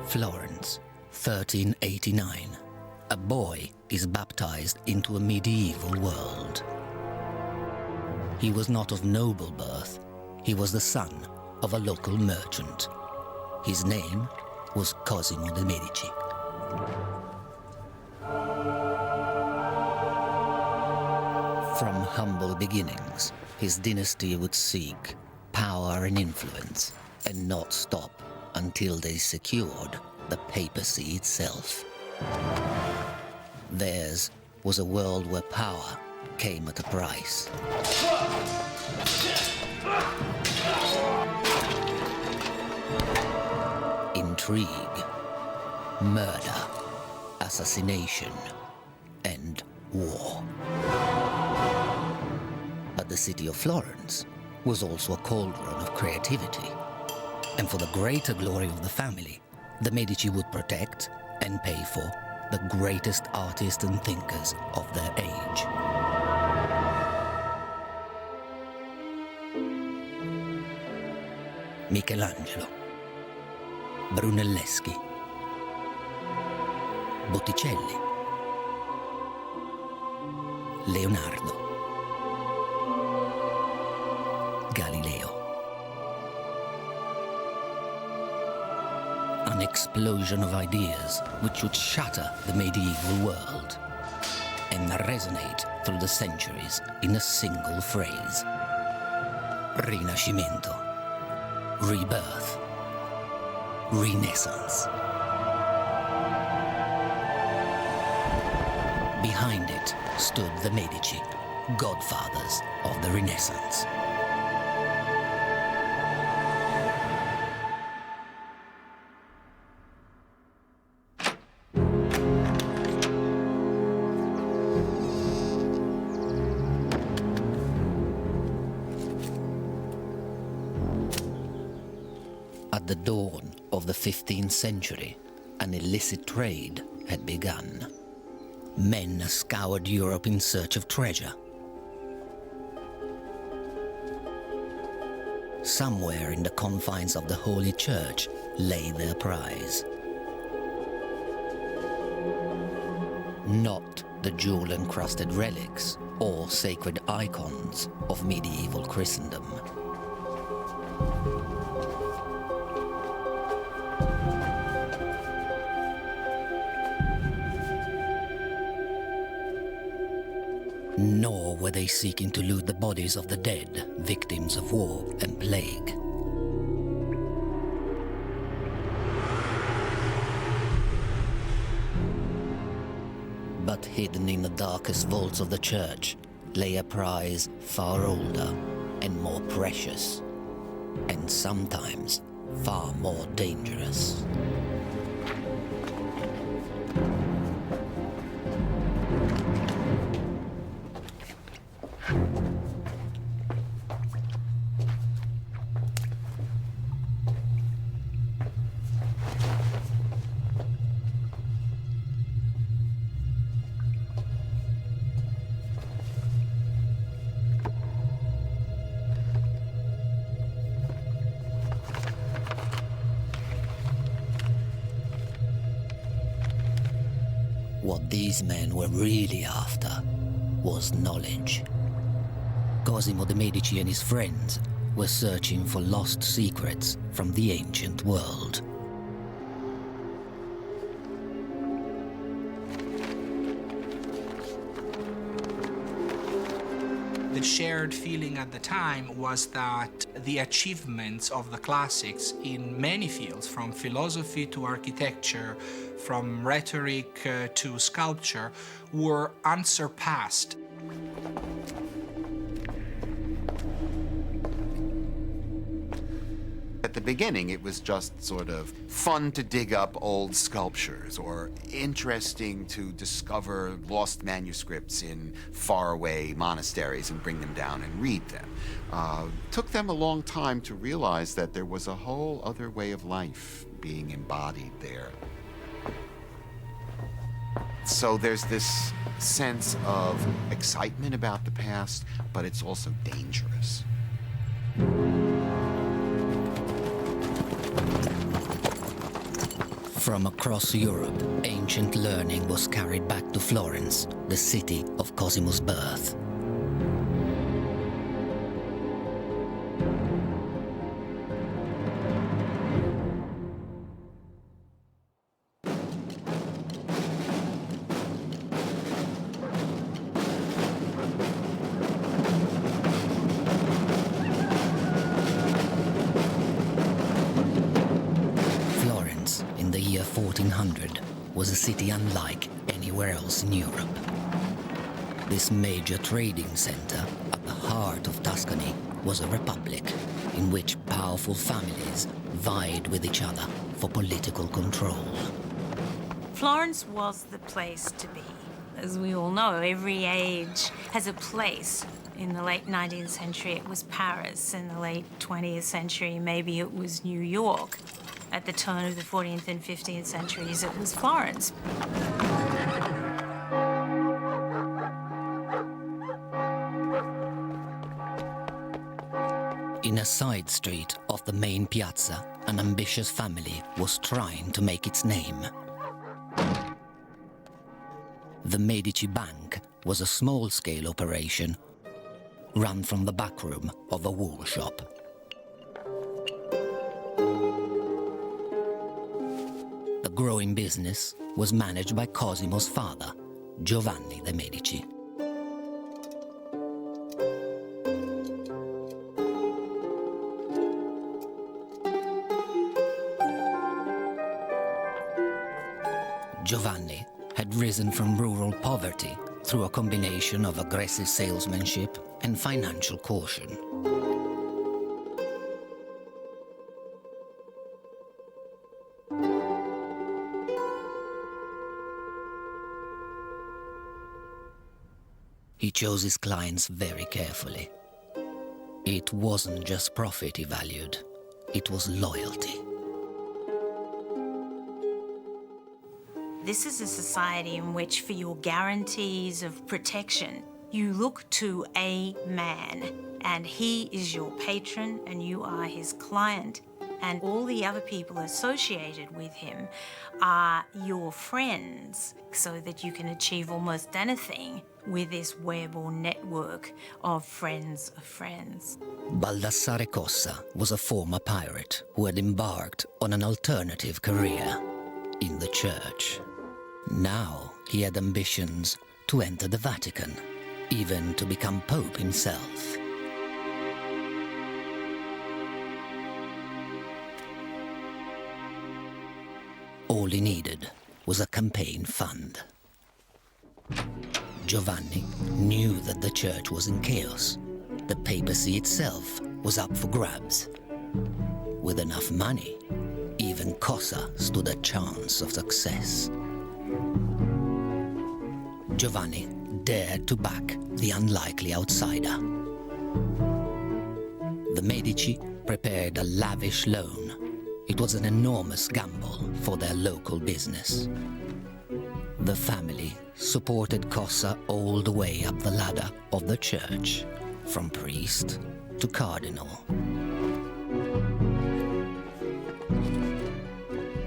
Florence, 1389. A boy is baptized into a medieval world. He was not of noble birth. He was the son of a local merchant. His name was Cosimo de' Medici. From humble beginnings, his dynasty would seek power and influence, and not stop until they secured the papacy itself. Theirs was a world where power came at a price. Intrigue, murder, assassination, and war. But the city of Florence was also a cauldron of creativity. And for the greater glory of the family, the Medici would protect and pay for the greatest artists and thinkers of their age. Michelangelo, Brunelleschi, Botticelli, Leonardo, Galileo. An explosion of ideas which would shatter the medieval world and resonate through the centuries in a single phrase. Rinascimento, rebirth, renaissance. Behind it stood the Medici, godfathers of the Renaissance. At the dawn of the 15th century, an illicit trade had begun. Men scoured Europe in search of treasure. Somewhere in the confines of the Holy Church lay their prize. Not the jewel-encrusted relics or sacred icons of medieval Christendom. Nor were they seeking to loot the bodies of the dead, victims of war and plague. But hidden in the darkest vaults of the church lay a prize far older and more precious, and sometimes far more dangerous. What these men were really after was knowledge. Cosimo de' Medici and his friends were searching for lost secrets from the ancient world. The shared feeling at the time was that the achievements of the classics in many fields, from philosophy to architecture, from rhetoric to sculpture, were unsurpassed. At the beginning, it was just sort of fun to dig up old sculptures or interesting to discover lost manuscripts in faraway monasteries and bring them down and read them. Took them a long time to realize that there was a whole other way of life being embodied there. So there's this sense of excitement about the past, but it's also dangerous. From across Europe, ancient learning was carried back to Florence, the city of Cosimo's birth. In the year 1400 was a city unlike anywhere else in Europe. This major trading center at the heart of Tuscany was a republic in which powerful families vied with each other for political control. Florence was the place to be. As we all know, every age has a place. In the late 19th century, it was Paris. In the late 20th century, maybe it was New York. At the turn of the 14th and 15th centuries, it was Florence. In a side street off the main piazza, an ambitious family was trying to make its name. The Medici Bank was a small-scale operation run from the back room of a wool shop. The growing business was managed by Cosimo's father, Giovanni de Medici. Giovanni had risen from rural poverty through a combination of aggressive salesmanship and financial caution. He chose his clients very carefully. It wasn't just profit he valued, it was loyalty. This is a society in which, for your guarantees of protection, you look to a man, and he is your patron and you are his client, and all the other people associated with him are your friends, so that you can achieve almost anything with this web or network of friends of friends. Baldassare Cossa was a former pirate who had embarked on an alternative career in the church. Now he had ambitions to enter the Vatican, even to become Pope himself. All he needed was a campaign fund. Giovanni knew that the church was in chaos. The papacy itself was up for grabs. With enough money, even Cossa stood a chance of success. Giovanni dared to back the unlikely outsider. The Medici prepared a lavish loan. It was an enormous gamble for their local business. The family supported Cossa all the way up the ladder of the church, from priest to cardinal.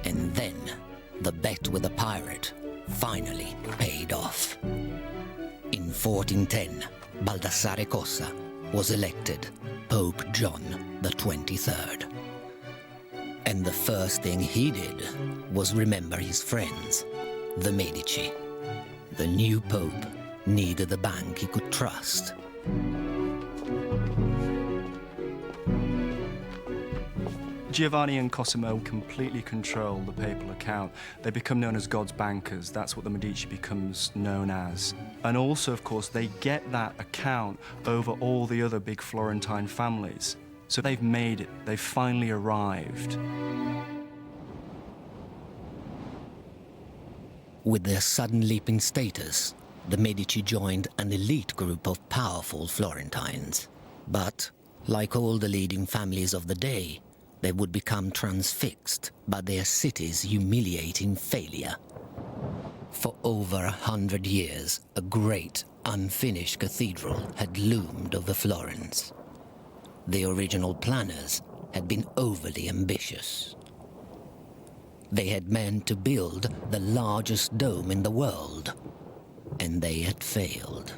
And then the bet with the pirate finally paid off. In 1410, Baldassare Cossa was elected Pope John the 23rd. And the first thing he did was remember his friends, the Medici. The new pope needed a bank he could trust. Giovanni and Cosimo completely control the papal account. They become known as God's bankers. That's what the Medici becomes known as. And also, of course, they get that account over all the other big Florentine families. So they've made it. They've finally arrived. With their sudden leap in status, the Medici joined an elite group of powerful Florentines. But, like all the leading families of the day, they would become transfixed by their city's humiliating failure. For over 100 years, a great, unfinished cathedral had loomed over Florence. The original planners had been overly ambitious. They had meant to build the largest dome in the world, and they had failed.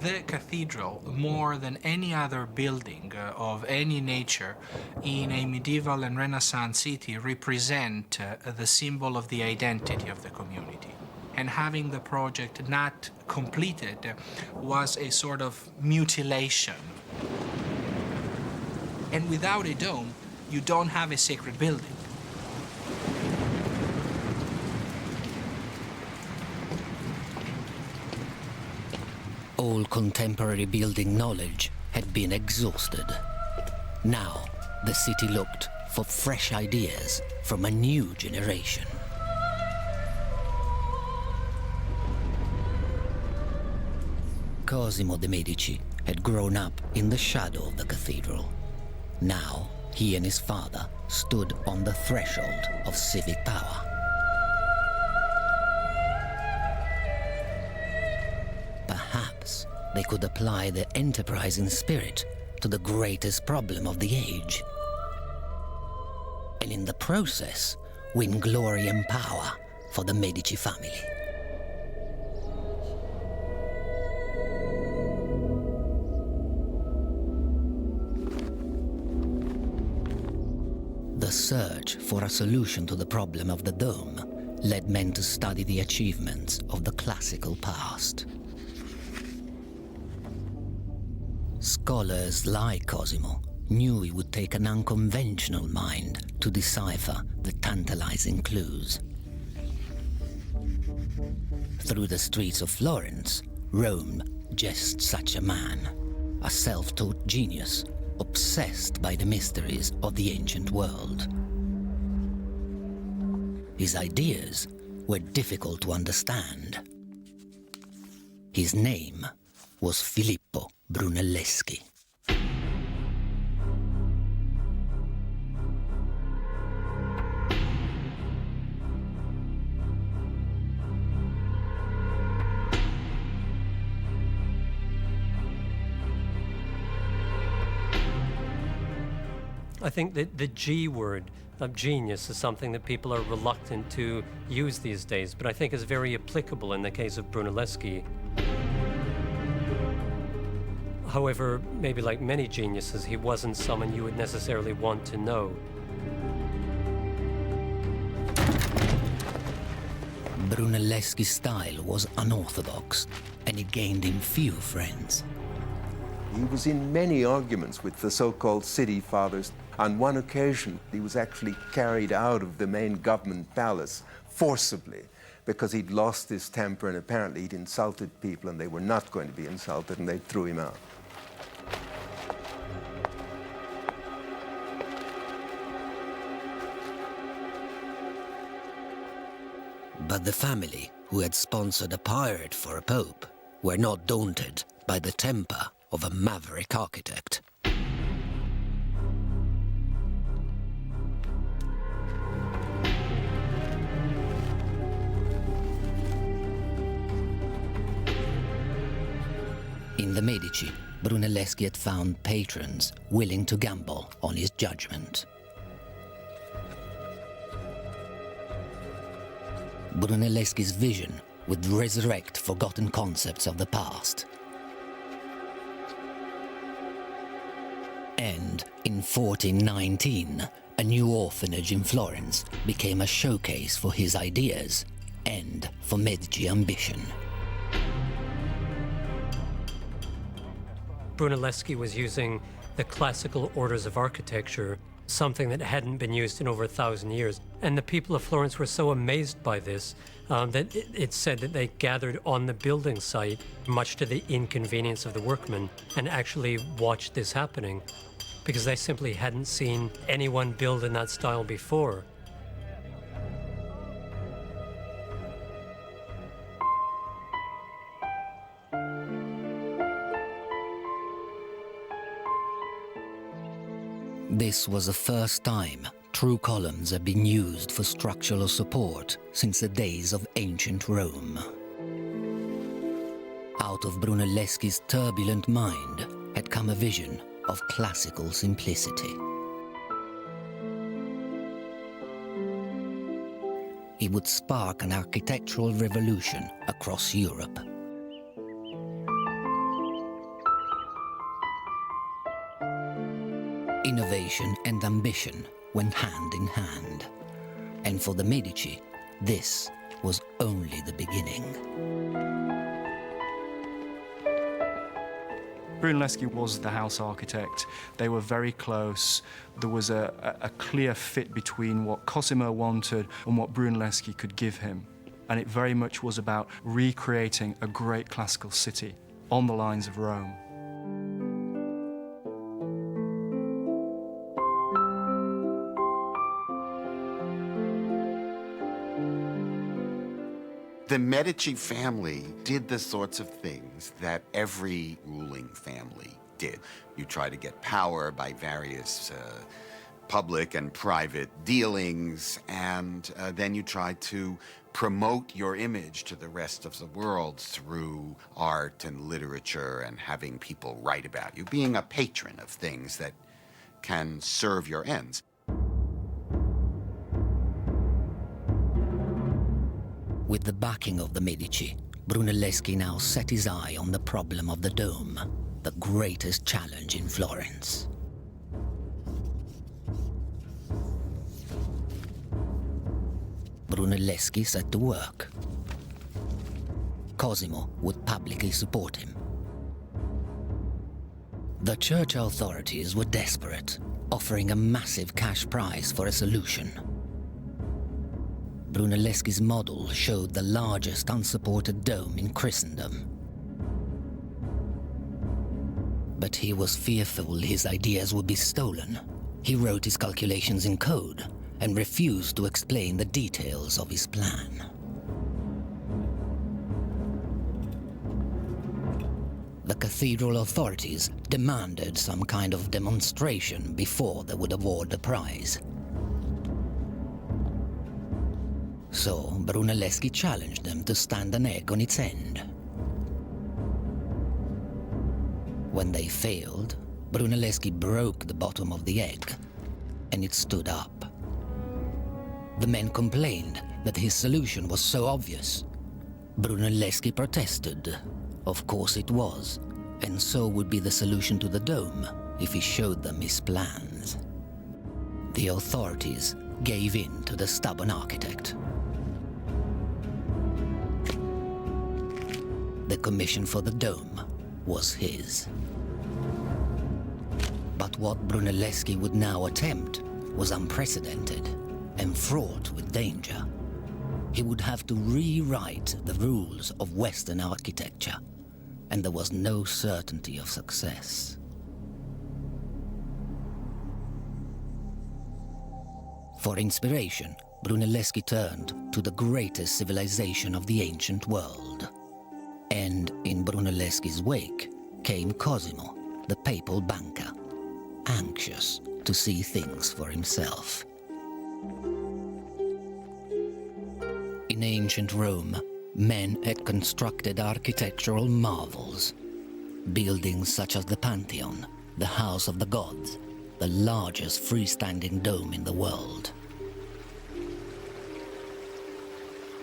The cathedral, more than any other building of any nature in a medieval and Renaissance city, represent the symbol of the identity of the community. And having the project not completed was a sort of mutilation. And without a dome, you don't have a sacred building. All contemporary building knowledge had been exhausted. Now, the city looked for fresh ideas from a new generation. Cosimo de' Medici had grown up in the shadow of the cathedral. Now, he and his father stood on the threshold of civic power. Perhaps they could apply their enterprising spirit to the greatest problem of the age, and in the process win glory and power for the Medici family. The search for a solution to the problem of the dome led men to study the achievements of the classical past. Scholars like Cosimo knew it would take an unconventional mind to decipher the tantalizing clues. Through the streets of Florence roamed just such a man, a self-taught genius obsessed by the mysteries of the ancient world. His ideas were difficult to understand. His name was Filippo Brunelleschi. I think that the G word of genius is something that people are reluctant to use these days, but I think is very applicable in the case of Brunelleschi. However, maybe like many geniuses, he wasn't someone you would necessarily want to know. Brunelleschi's style was unorthodox, and it gained him few friends. He was in many arguments with the so-called city fathers. On one occasion, he was actually carried out of the main government palace forcibly because he'd lost his temper and apparently he'd insulted people and they were not going to be insulted and they threw him out. But the family, who had sponsored a pirate for a pope, were not daunted by the temper of a maverick architect. In the Medici, Brunelleschi had found patrons willing to gamble on his judgment. Brunelleschi's vision would resurrect forgotten concepts of the past. And in 1419, a new orphanage in Florence became a showcase for his ideas and for Medici ambition. Brunelleschi was using the classical orders of architecture, something that hadn't been used in over 1,000 years. And the people of Florence were so amazed by this that it's said that they gathered on the building site, much to the inconvenience of the workmen, and actually watched this happening because they simply hadn't seen anyone build in that style before. This was the first time true columns had been used for structural support since the days of ancient Rome. Out of Brunelleschi's turbulent mind had come a vision of classical simplicity. he would spark an architectural revolution across Europe. Innovation and ambition went hand in hand. And for the Medici, this was only the beginning. Brunelleschi was the house architect. They were very close. There was a clear fit between what Cosimo wanted and what Brunelleschi could give him. And it very much was about recreating a great classical city on the lines of Rome. The Medici family did the sorts of things that every ruling family did. You try to get power by various public and private dealings, and then you try to promote your image to the rest of the world through art and literature and having people write about you, being a patron of things that can serve your ends. With the backing of the Medici, Brunelleschi now set his eye on the problem of the dome, the greatest challenge in Florence. Brunelleschi set to work. Cosimo would publicly support him. The church authorities were desperate, offering a massive cash prize for a solution. Brunelleschi's model showed the largest unsupported dome in Christendom. But he was fearful his ideas would be stolen. He wrote his calculations in code and refused to explain the details of his plan. The cathedral authorities demanded some kind of demonstration before they would award the prize. So Brunelleschi challenged them to stand an egg on its end. When they failed, Brunelleschi broke the bottom of the egg, and it stood up. The men complained that his solution was so obvious. Brunelleschi protested. Of course it was, and so would be the solution to the dome if he showed them his plans. The authorities gave in to the stubborn architect. The commission for the dome was his. But what Brunelleschi would now attempt was unprecedented and fraught with danger. He would have to rewrite the rules of Western architecture, and there was no certainty of success. For inspiration, Brunelleschi turned to the greatest civilization of the ancient world. And in Brunelleschi's wake came Cosimo, the papal banker, anxious to see things for himself. In ancient Rome, men had constructed architectural marvels. Buildings such as the Pantheon, the House of the Gods, the largest freestanding dome in the world.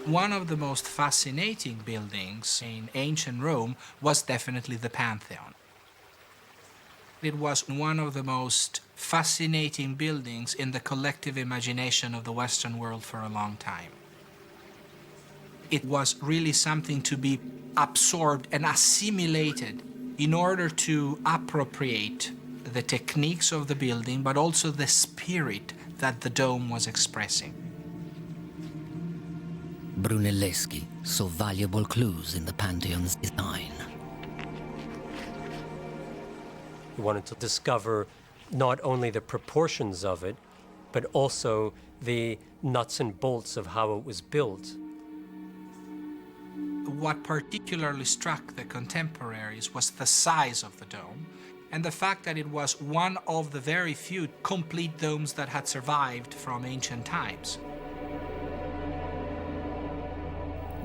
One of the most fascinating buildings in ancient Rome was definitely the Pantheon. It was one of the most fascinating buildings in the collective imagination of the Western world for a long time. It was really something to be absorbed and assimilated in order to appropriate the techniques of the building, but also the spirit that the dome was expressing. Brunelleschi saw valuable clues in the Pantheon's design. He wanted to discover not only the proportions of it, but also the nuts and bolts of how it was built. What particularly struck the contemporaries was the size of the dome and the fact that it was one of the very few complete domes that had survived from ancient times.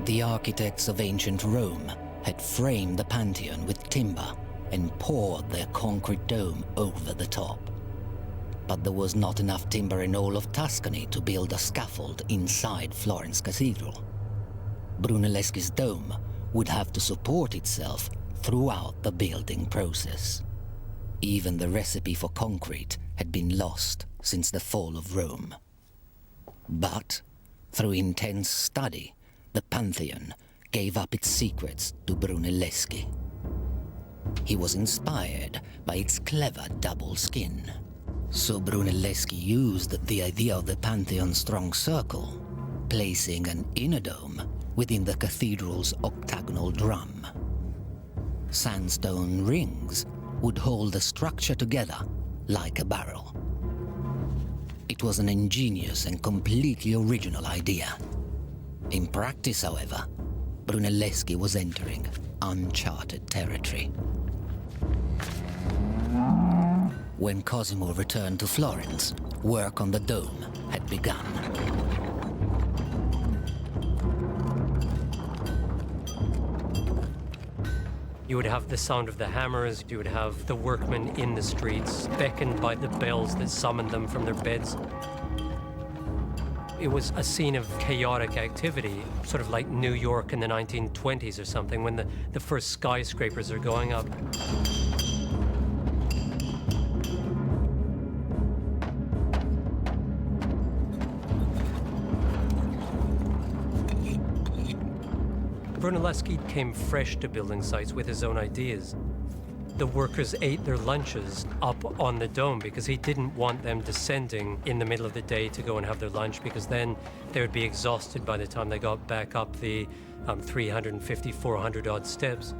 The architects of ancient Rome had framed the Pantheon with timber and poured their concrete dome over the top. But there was not enough timber in all of Tuscany to build a scaffold inside Florence Cathedral. Brunelleschi's dome would have to support itself throughout the building process. Even the recipe for concrete had been lost since the fall of Rome. But, through intense study, the Pantheon gave up its secrets to Brunelleschi. He was inspired by its clever double skin. So Brunelleschi used the idea of the Pantheon's strong circle, placing an inner dome within the cathedral's octagonal drum. Sandstone rings would hold the structure together like a barrel. It was an ingenious and completely original idea. In practice, however, Brunelleschi was entering uncharted territory. When Cosimo returned to Florence, work on the dome had begun. You would have the sound of the hammers, you would have the workmen in the streets, beckoned by the bells that summoned them from their beds. It was a scene of chaotic activity, sort of like New York in the 1920s or something, when the first skyscrapers are going up. Brunelleschi came fresh to building sites with his own ideas. The workers ate their lunches up on the dome because he didn't want them descending in the middle of the day to go and have their lunch, because then they would be exhausted by the time they got back up the 350, 400 odd steps.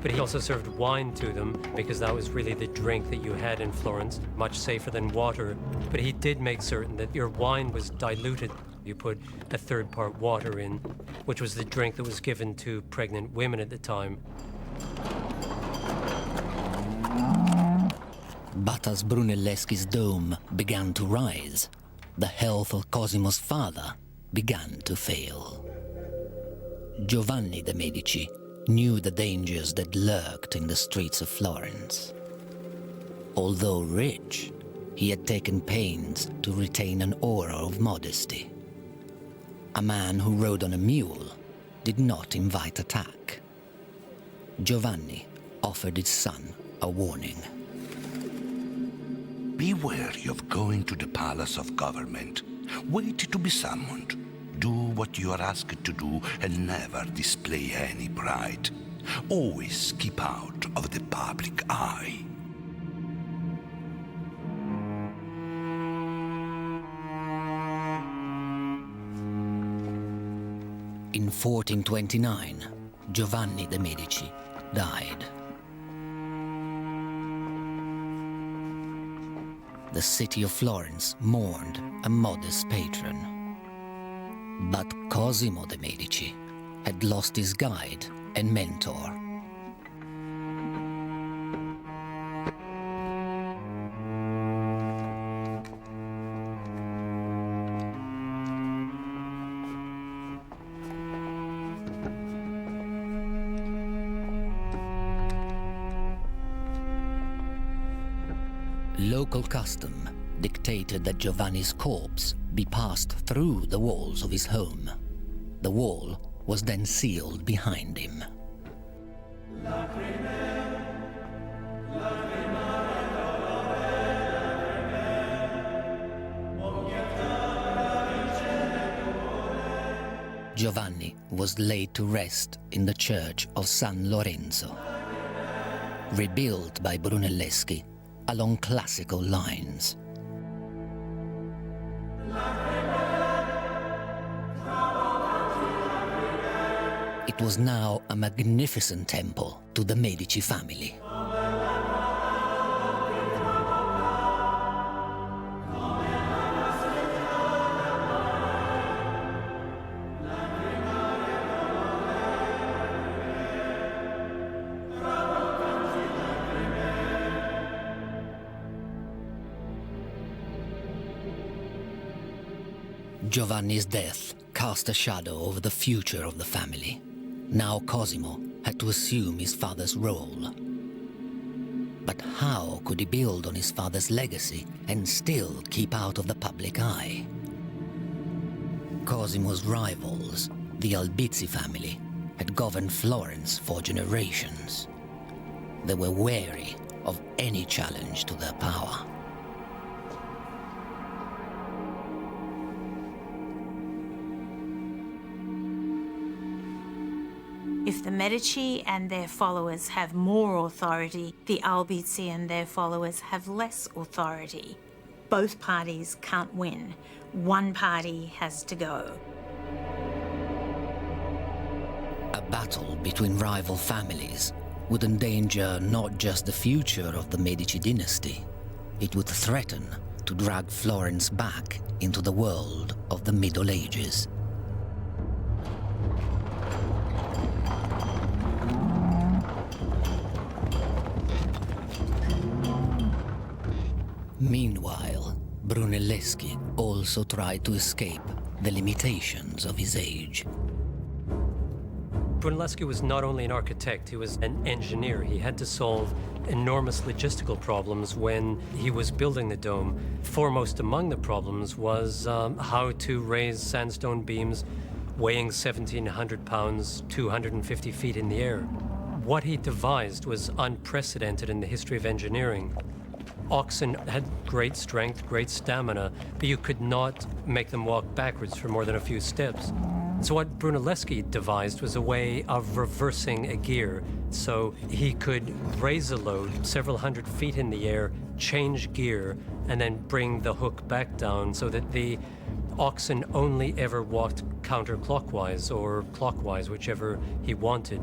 But he also served wine to them because that was really the drink that you had in Florence, much safer than water. But he did make certain that your wine was diluted. You put a third part water in, which was the drink that was given to pregnant women at the time. But as Brunelleschi's dome began to rise, the health of Cosimo's father began to fail. Giovanni de Medici knew the dangers that lurked in the streets of Florence. Although rich, he had taken pains to retain an aura of modesty. A man who rode on a mule did not invite attack. Giovanni offered his son a warning. Be wary of going to the palace of government. Wait to be summoned. Do what you are asked to do and never display any pride. Always keep out of the public eye. In 1429, Giovanni de Medici died. The city of Florence mourned a modest patron. But Cosimo de Medici had lost his guide and mentor. Local custom dictated that Giovanni's corpse be passed through the walls of his home. The wall was then sealed behind him. Giovanni was laid to rest in the church of San Lorenzo, rebuilt by Brunelleschi along classical lines. It was now a magnificent temple to the Medici family. Giovanni's death cast a shadow over the future of the family. Now Cosimo had to assume his father's role. But how could he build on his father's legacy and still keep out of the public eye? Cosimo's rivals, the Albizzi family, had governed Florence for generations. They were wary of any challenge to their power. If the Medici and their followers have more authority, the Albizzi and their followers have less authority. Both parties can't win. One party has to go. A battle between rival families would endanger not just the future of the Medici dynasty, it would threaten to drag Florence back into the world of the Middle Ages. Meanwhile, Brunelleschi also tried to escape the limitations of his age. Brunelleschi was not only an architect, he was an engineer. He had to solve enormous logistical problems when he was building the dome. Foremost among the problems was how to raise sandstone beams weighing 1,700 pounds, 250 feet in the air. What he devised was unprecedented in the history of engineering. Oxen had great strength, great stamina, but you could not make them walk backwards for more than a few steps. So what Brunelleschi devised was a way of reversing a gear. So he could raise a load several hundred feet in the air, change gear, and then bring the hook back down so that the oxen only ever walked counterclockwise or clockwise, whichever he wanted.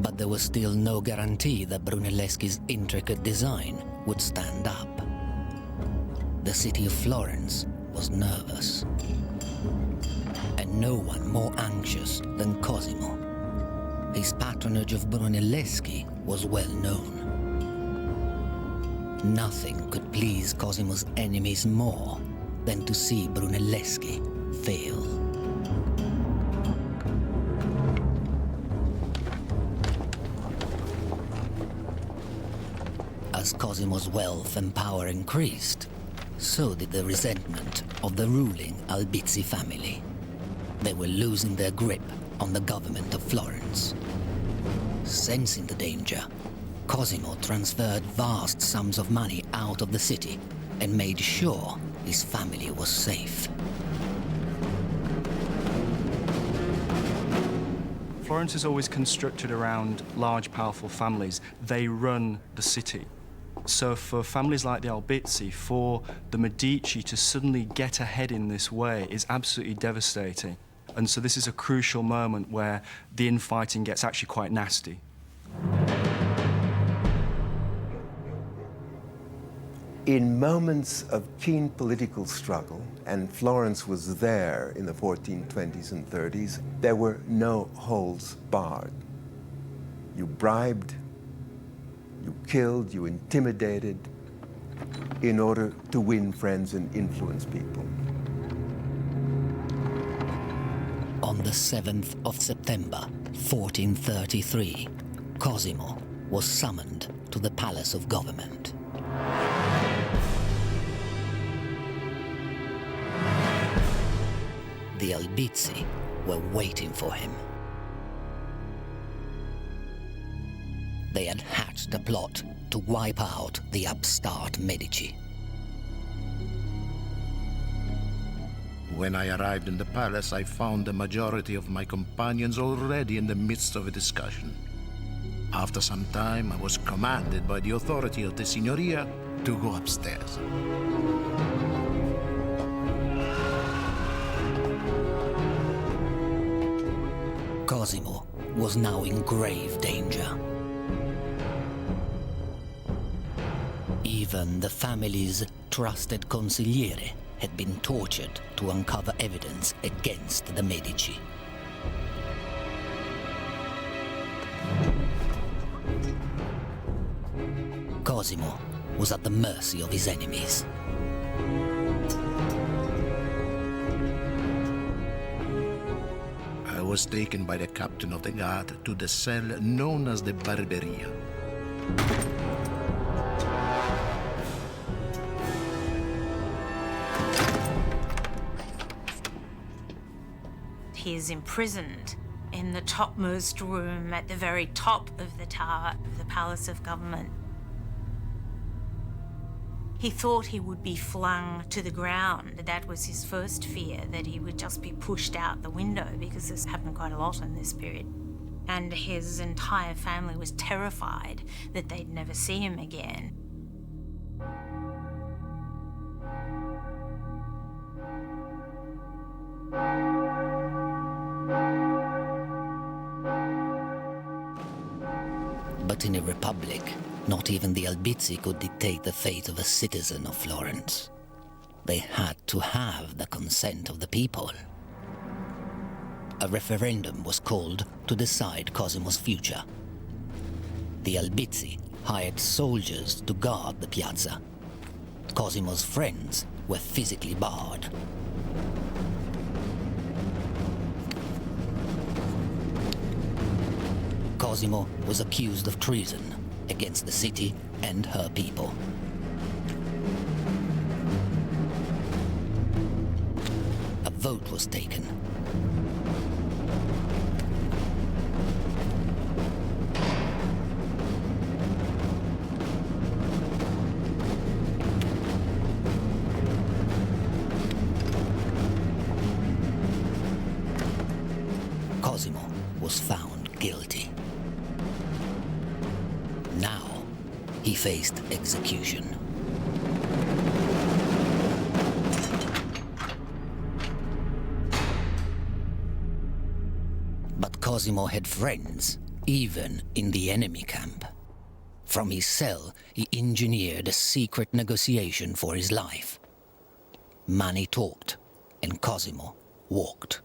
But there was still no guarantee that Brunelleschi's intricate design would stand up. The city of Florence was nervous, and no one more anxious than Cosimo. His patronage of Brunelleschi was well known. Nothing could please Cosimo's enemies more than to see Brunelleschi fail. As Cosimo's wealth and power increased, so did the resentment of the ruling Albizzi family. They were losing their grip on the government of Florence. Sensing the danger, Cosimo transferred vast sums of money out of the city and made sure his family was safe. Florence is always constructed around large, powerful families. They run the city. So for families like the Albizzi, for the Medici to suddenly get ahead in this way is absolutely devastating. And so this is a crucial moment where the infighting gets actually quite nasty. In moments of keen political struggle, and Florence was there in the 1420s and 30s, there were no holds barred. You bribed, you killed, you intimidated in order to win friends and influence people. On the 7th of September, 1433, Cosimo was summoned to the Palace of Government. The Albizzi were waiting for him. They had hatched a plot to wipe out the upstart Medici. When I arrived in the palace, I found the majority of my companions already in the midst of a discussion. After some time, I was commanded by the authority of the Signoria to go upstairs. Cosimo was now in grave danger. Even the family's trusted consigliere had been tortured to uncover evidence against the Medici. Cosimo was at the mercy of his enemies. I was taken by the captain of the guard to the cell known as the Barberia. He is imprisoned in the topmost room at the very top of the tower of the Palace of Government. He thought he would be flung to the ground. That was his first fear, that he would just be pushed out the window, because this happened quite a lot in this period. And his entire family was terrified that they'd never see him again. But in a republic, not even the Albizzi could dictate the fate of a citizen of Florence. They had to have the consent of the people. A referendum was called to decide Cosimo's future. The Albizzi hired soldiers to guard the piazza. Cosimo's friends were physically barred. Cosimo was accused of treason against the city and her people. A vote was taken. Cosimo was found guilty. Now, he faced execution. But Cosimo had friends, even in the enemy camp. From his cell, he engineered a secret negotiation for his life. Money talked, and Cosimo walked.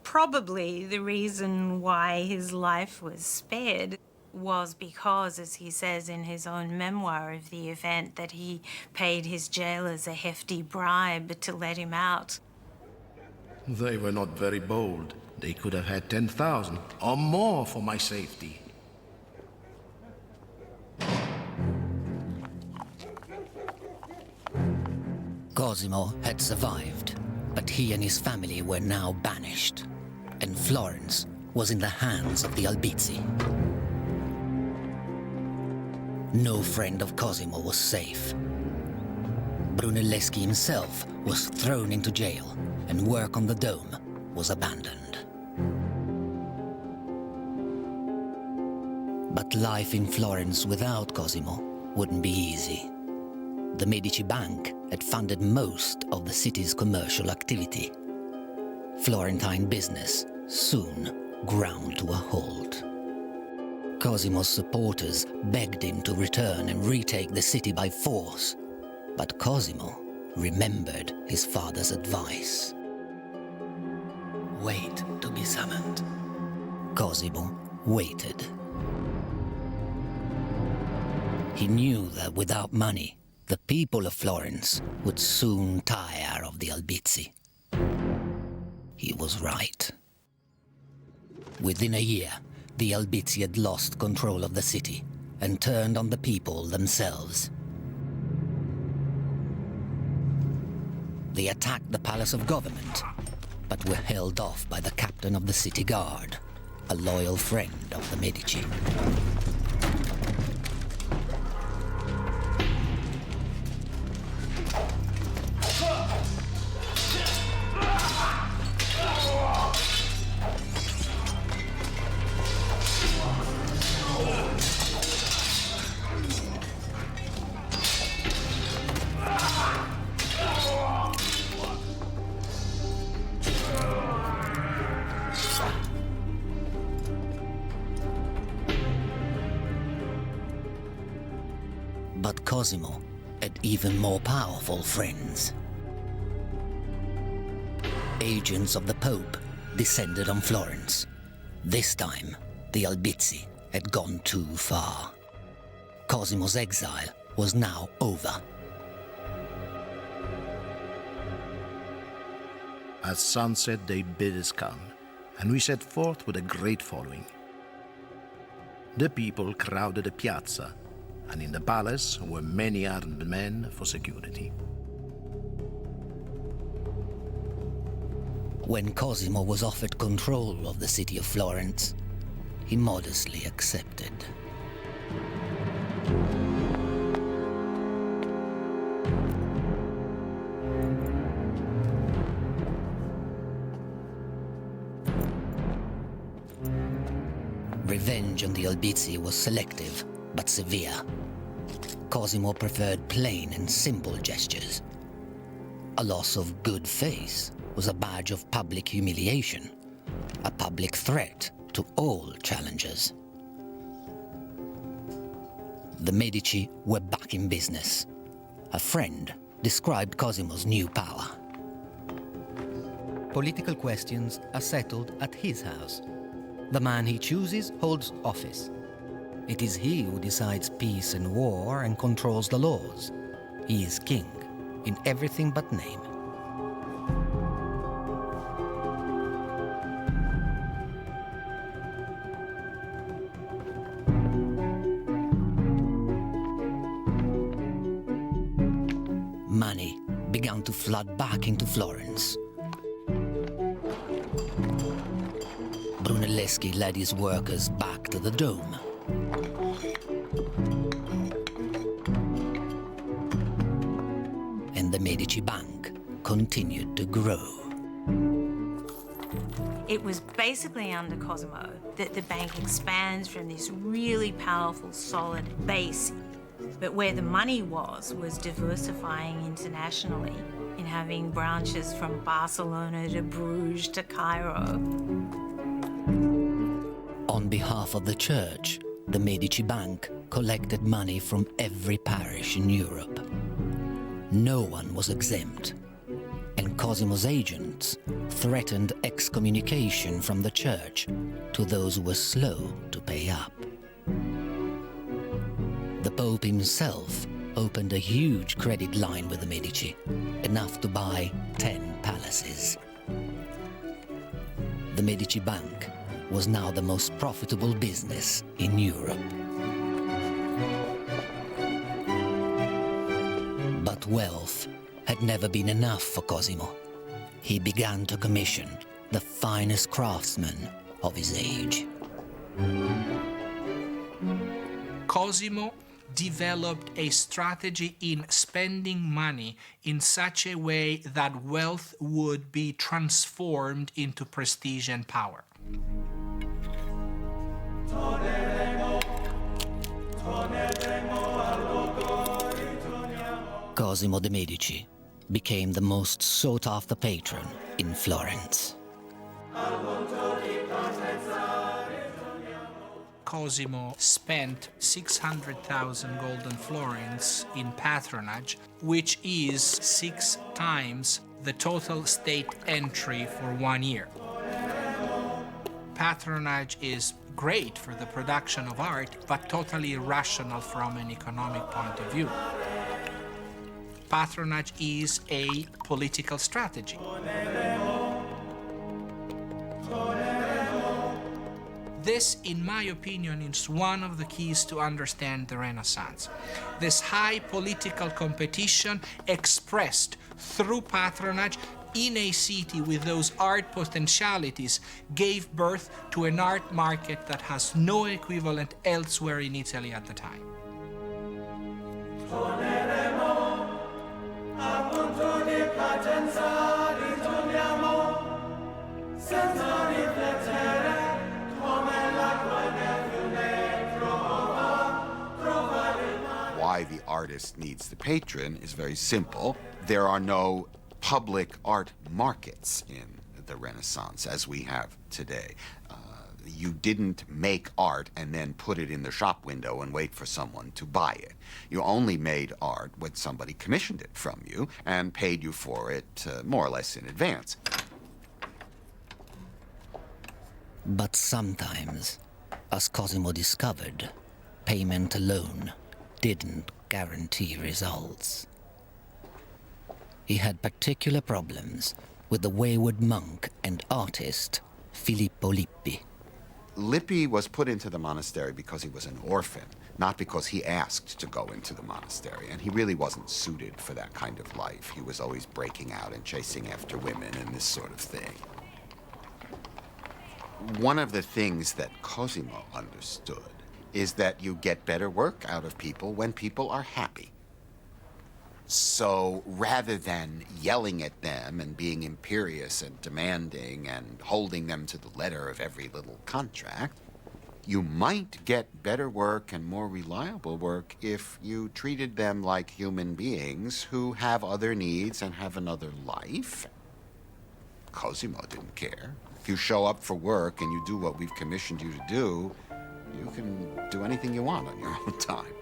Probably the reason why his life was spared was because, as he says in his own memoir of the event, that he paid his jailers a hefty bribe to let him out. They were not very bold. They could have had 10,000 or more for my safety. Cosimo had survived, but he and his family were now banished, and Florence was in the hands of the Albizzi. No friend of Cosimo was safe. Brunelleschi himself was thrown into jail, and work on the dome was abandoned. But life in Florence without Cosimo wouldn't be easy. The Medici Bank had funded most of the city's commercial activity. Florentine business soon ground to a halt. Cosimo's supporters begged him to return and retake the city by force, but Cosimo remembered his father's advice. Wait to be summoned. Cosimo waited. He knew that without money, the people of Florence would soon tire of the Albizzi. He was right. Within a year, the Albizzi had lost control of the city and turned on the people themselves. They attacked the Palace of Government, but were held off by the captain of the city guard, a loyal friend of the Medici. But Cosimo had even more powerful friends. Agents of the Pope descended on Florence. This time, the Albizzi had gone too far. Cosimo's exile was now over. At sunset they bid us come. and we set forth with a great following. The people crowded the piazza, and in the palace were many armed men for security. When Cosimo was offered control of the city of Florence, he modestly accepted. Revenge on the Albizzi was selective, but severe. Cosimo preferred plain and simple gestures. A loss of good faith was a badge of public humiliation, a public threat to all challengers. The Medici were back in business. A friend described Cosimo's new power. Political questions are settled at his house. The man he chooses holds office. It is he who decides peace and war and controls the laws. He is king in everything but name. Money began to flood back into Florence. Brunelleschi led his workers back to the Dome. And the Medici Bank continued to grow. It was basically under Cosimo that the bank expands from this really powerful, solid base. But where the money was diversifying internationally in having branches from Barcelona to Bruges to Cairo. On behalf of the church, the Medici Bank collected money from every parish in Europe. No one was exempt, and Cosimo's agents threatened excommunication from the church to those who were slow to pay up. The Pope himself opened a huge credit line with the Medici, enough to buy 10 palaces. The Medici Bank was now the most profitable business in Europe. But wealth had never been enough for Cosimo. He began to commission the finest craftsmen of his age. Cosimo developed a strategy in spending money in such a way that wealth would be transformed into prestige and power. Cosimo de' Medici became the most sought-after patron in Florence. Cosimo spent 600,000 golden florins in patronage, which is 6 times the total state entry for 1 year. Patronage is great for the production of art, but totally irrational from an economic point of view. Patronage is a political strategy. This, in my opinion, is one of the keys to understand the Renaissance. This high political competition expressed through patronage in a city with those art potentialities gave birth to an art market that has no equivalent elsewhere in Italy at the time. Why the artist needs the patron is very simple. There are no public art markets in the Renaissance as we have today. You didn't make art and then put it in the shop window and wait for someone to buy it. You only made art when somebody commissioned it from you and paid you for it more or less in advance. But sometimes, as Cosimo discovered, payment alone didn't guarantee results. He had particular problems with the wayward monk and artist Filippo Lippi. Lippi was put into the monastery because he was an orphan, not because he asked to go into the monastery. And he really wasn't suited for that kind of life. He was always breaking out and chasing after women and this sort of thing. One of the things that Cosimo understood is that you get better work out of people when people are happy. So rather than yelling at them and being imperious and demanding and holding them to the letter of every little contract, you might get better work and more reliable work if you treated them like human beings who have other needs and have another life. Cosimo didn't care. If you show up for work and you do what we've commissioned you to do, you can do anything you want on your own time.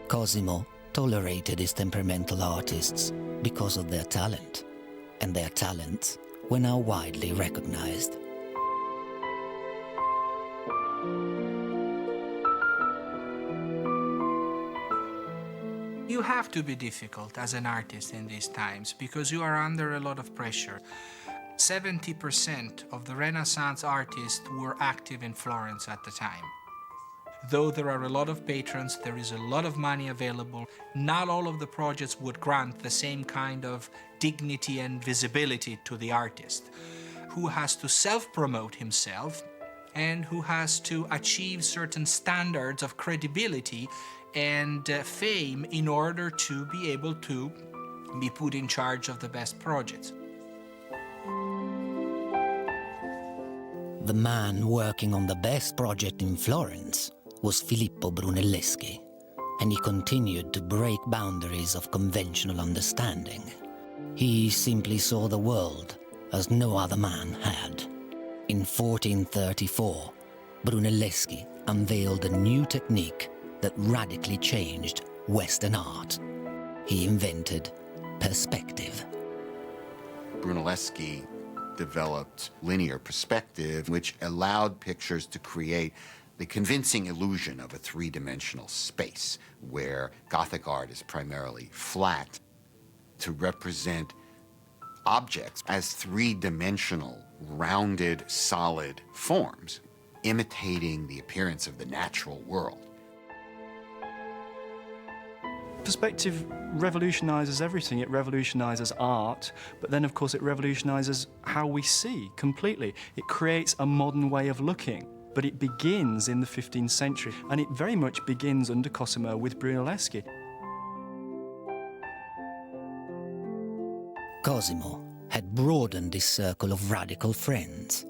Cosimo tolerated his temperamental artists because of their talent, and their talents were now widely recognized. You have to be difficult as an artist in these times because you are under a lot of pressure. 70% of the Renaissance artists were active in Florence at the time. Though there are a lot of patrons, there is a lot of money available. Not all of the projects would grant the same kind of dignity and visibility to the artist, who has to self-promote himself and who has to achieve certain standards of credibility and fame in order to be able to be put in charge of the best projects. The man working on the best project in Florence was Filippo Brunelleschi, and he continued to break boundaries of conventional understanding. He simply saw the world as no other man had. In 1434, Brunelleschi unveiled a new technique that radically changed Western art. He invented perspective. Brunelleschi developed linear perspective, which allowed pictures to create the convincing illusion of a three-dimensional space where Gothic art is primarily flat, to represent objects as three-dimensional, rounded, solid forms, imitating the appearance of the natural world. Perspective revolutionizes everything. It revolutionizes art, but then, of course, it revolutionizes how we see completely. It creates a modern way of looking. But it begins in the 15th century, and it very much begins under Cosimo with Brunelleschi. Cosimo had broadened his circle of radical friends.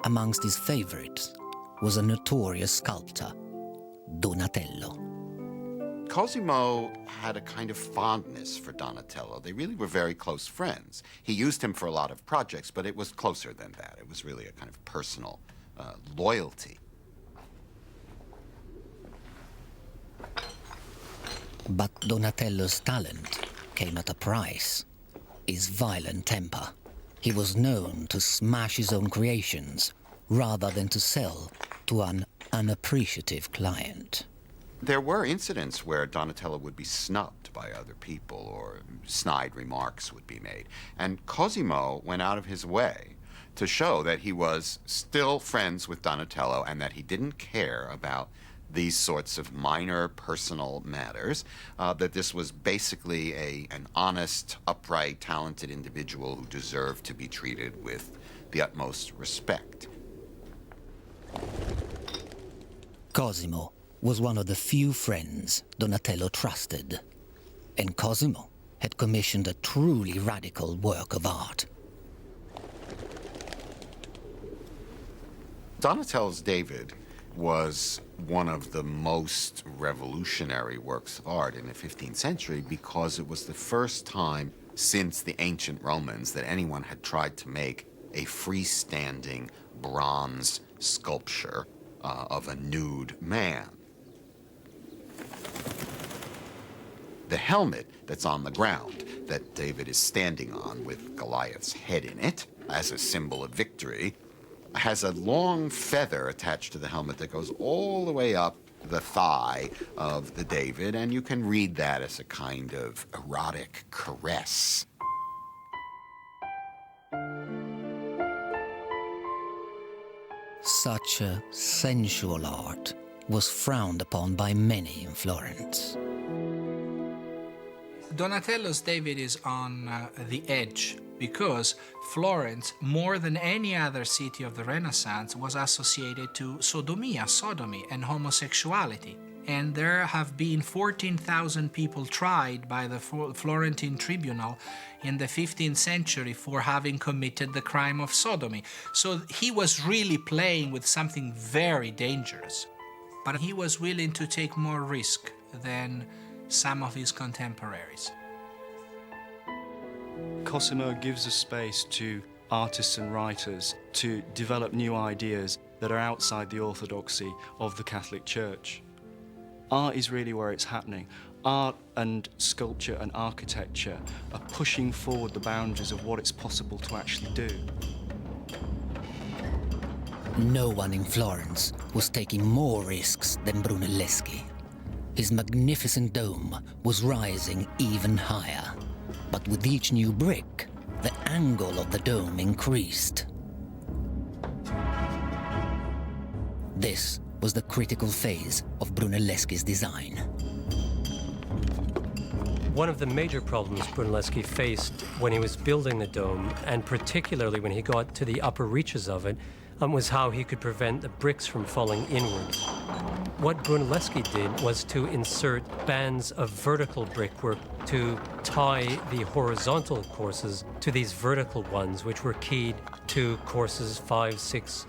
Amongst his favorites was a notorious sculptor, Donatello. Cosimo had a kind of fondness for Donatello. They really were very close friends. He used him for a lot of projects, but it was closer than that. It was really a kind of personal loyalty. But Donatello's talent came at a price, his violent temper. He was known to smash his own creations rather than to sell to an unappreciative client. There were incidents where Donatello would be snubbed by other people or snide remarks would be made. And Cosimo went out of his way to show that he was still friends with Donatello and that he didn't care about these sorts of minor personal matters, that this was basically an honest, upright, talented individual who deserved to be treated with the utmost respect. Cosimo was one of the few friends Donatello trusted, and Cosimo had commissioned a truly radical work of art. Donatello's David was one of the most revolutionary works of art in the 15th century because it was the first time since the ancient Romans that anyone had tried to make a freestanding bronze sculpture of a nude man. The helmet that's on the ground that David is standing on with Goliath's head in it as a symbol of victory has a long feather attached to the helmet that goes all the way up the thigh of the David, and you can read that as a kind of erotic caress. Such a sensual art was frowned upon by many in Florence. Donatello's David is on the edge because Florence, more than any other city of the Renaissance, was associated to sodomy, and homosexuality. And there have been 14,000 people tried by the Florentine tribunal in the 15th century for having committed the crime of sodomy. So he was really playing with something very dangerous. But he was willing to take more risk than some of his contemporaries. Cosimo gives a space to artists and writers to develop new ideas that are outside the orthodoxy of the Catholic Church. Art is really where it's happening. Art and sculpture and architecture are pushing forward the boundaries of what it's possible to actually do. No one in Florence was taking more risks than Brunelleschi. His magnificent dome was rising even higher, but with each new brick, the angle of the dome increased. This was the critical phase of Brunelleschi's design. One of the major problems Brunelleschi faced when he was building the dome, and particularly when he got to the upper reaches of it, was how he could prevent the bricks from falling inwards. What Brunelleschi did was to insert bands of vertical brickwork to tie the horizontal courses to these vertical ones, which were keyed to courses 5, 6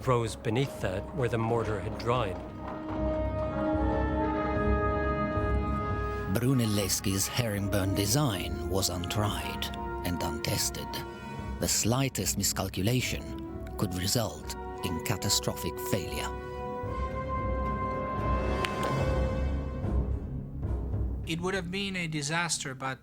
rows beneath that, where the mortar had dried. Brunelleschi's herringbone design was untried and untested. The slightest miscalculation could result in catastrophic failure. It would have been a disaster, but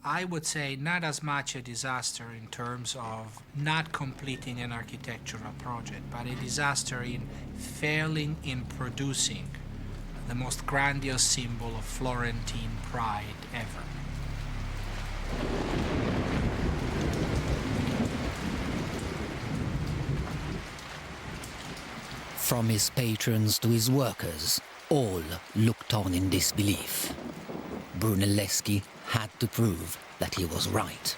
I would say not as much a disaster in terms of not completing an architectural project, but a disaster in failing in producing the most grandiose symbol of Florentine pride ever. From his patrons to his workers, all looked on in disbelief. Brunelleschi had to prove that he was right.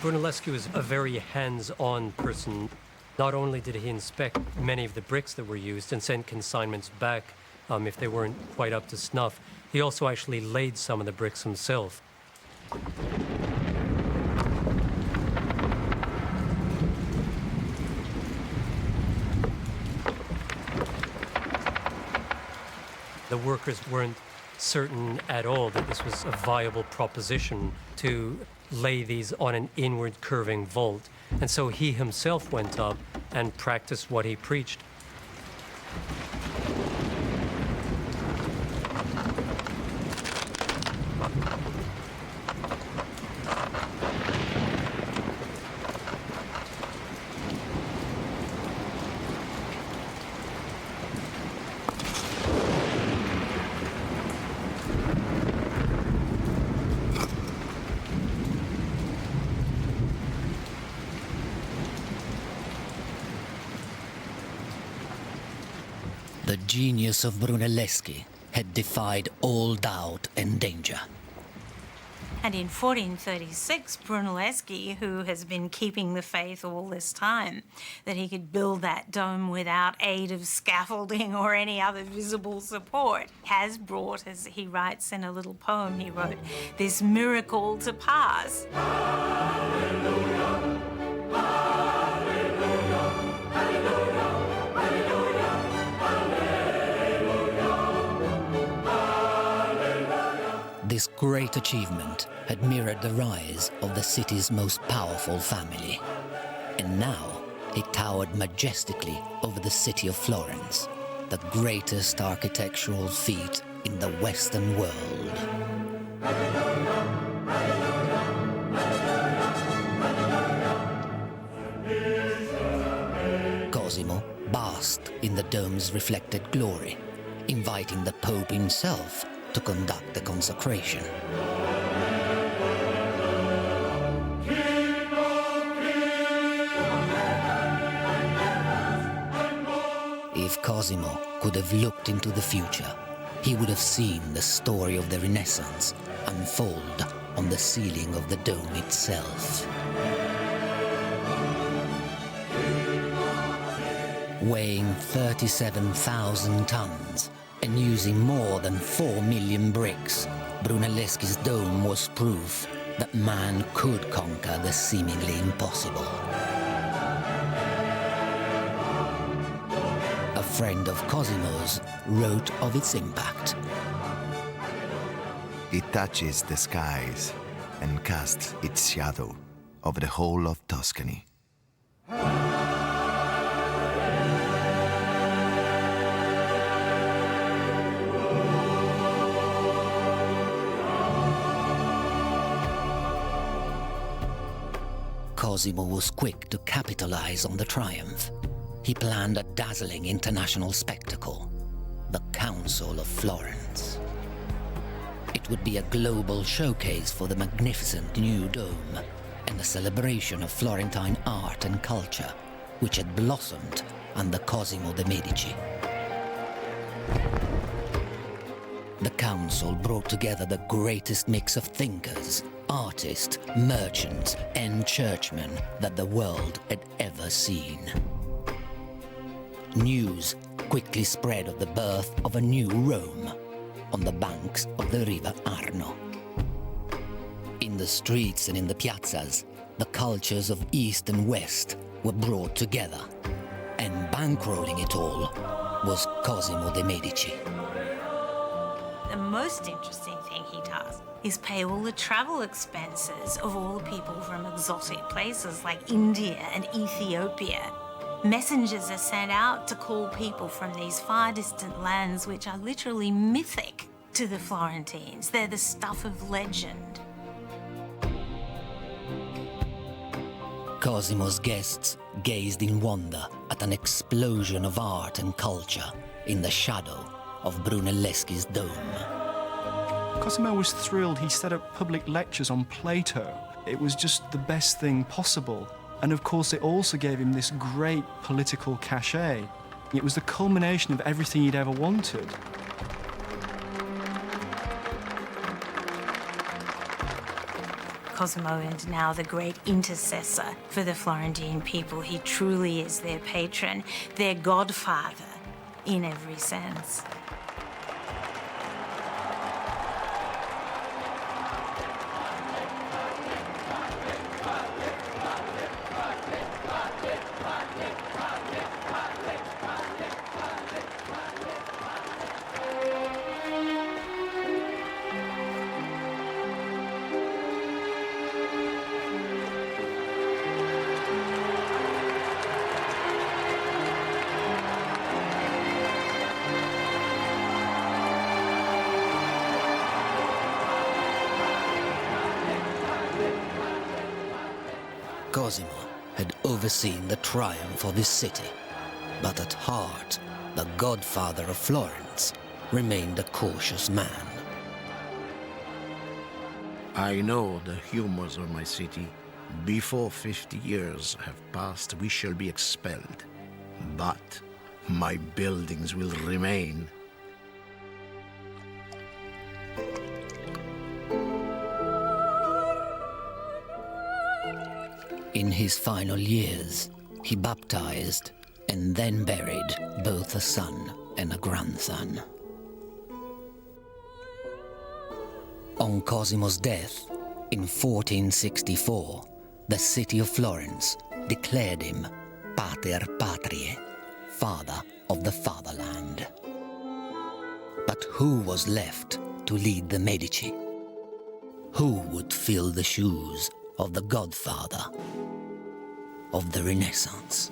Brunelleschi was a very hands-on person. Not only did he inspect many of the bricks that were used and send consignments back if they weren't quite up to snuff, he also actually laid some of the bricks himself. The workers weren't certain at all that this was a viable proposition to lay these on an inward curving vault. And so he himself went up and practiced what he preached. The genius of Brunelleschi had defied all doubt and danger. And in 1436, Brunelleschi, who has been keeping the faith all this time, that he could build that dome without aid of scaffolding or any other visible support, has brought, as he writes in a little poem he wrote, this miracle to pass. Hallelujah, hallelujah, hallelujah, hallelujah, hallelujah. This great achievement had mirrored the rise of the city's most powerful family. And now it towered majestically over the city of Florence, the greatest architectural feat in the Western world. Cosimo basked in the dome's reflected glory, inviting the Pope himself to conduct the consecration. If Cosimo could have looked into the future, he would have seen the story of the Renaissance unfold on the ceiling of the dome itself. Weighing 37,000 tons and using more than 4 million bricks, Brunelleschi's dome was proof that man could conquer the seemingly impossible. A friend of Cosimo's wrote of its impact. It touches the skies and casts its shadow over the whole of Tuscany. Cosimo was quick to capitalize on the triumph. He planned a dazzling international spectacle, the Council of Florence. It would be a global showcase for the magnificent new dome and a celebration of Florentine art and culture, which had blossomed under Cosimo de Medici. The council brought together the greatest mix of thinkers, artists, merchants, and churchmen that the world had ever seen. News quickly spread of the birth of a new Rome on the banks of the river Arno. In the streets and in the piazzas, the cultures of East and West were brought together, and bankrolling it all was Cosimo de Medici. The most interesting thing he does is pay all the travel expenses of all the people from exotic places like India and Ethiopia. Messengers are sent out to call people from these far distant lands which are literally mythic to the Florentines. They're the stuff of legend. Cosimo's guests gazed in wonder at an explosion of art and culture in the shadow of Brunelleschi's dome. Cosimo was thrilled. He set up public lectures on Plato. It was just the best thing possible. And of course, it also gave him this great political cachet. It was the culmination of everything he'd ever wanted. Cosimo is now the great intercessor for the Florentine people. He truly is their patron, their godfather in every sense. Cosimo had overseen the triumph of his city, but at heart, the godfather of Florence remained a cautious man. I know the humors of my city. Before 50 years have passed, we shall be expelled. But my buildings will remain. In his final years, he baptized and then buried both a son and a grandson. On Cosimo's death, in 1464, the city of Florence declared him Pater Patriae, father of the fatherland. But who was left to lead the Medici? Who would fill the shoes of the godfather of the Renaissance?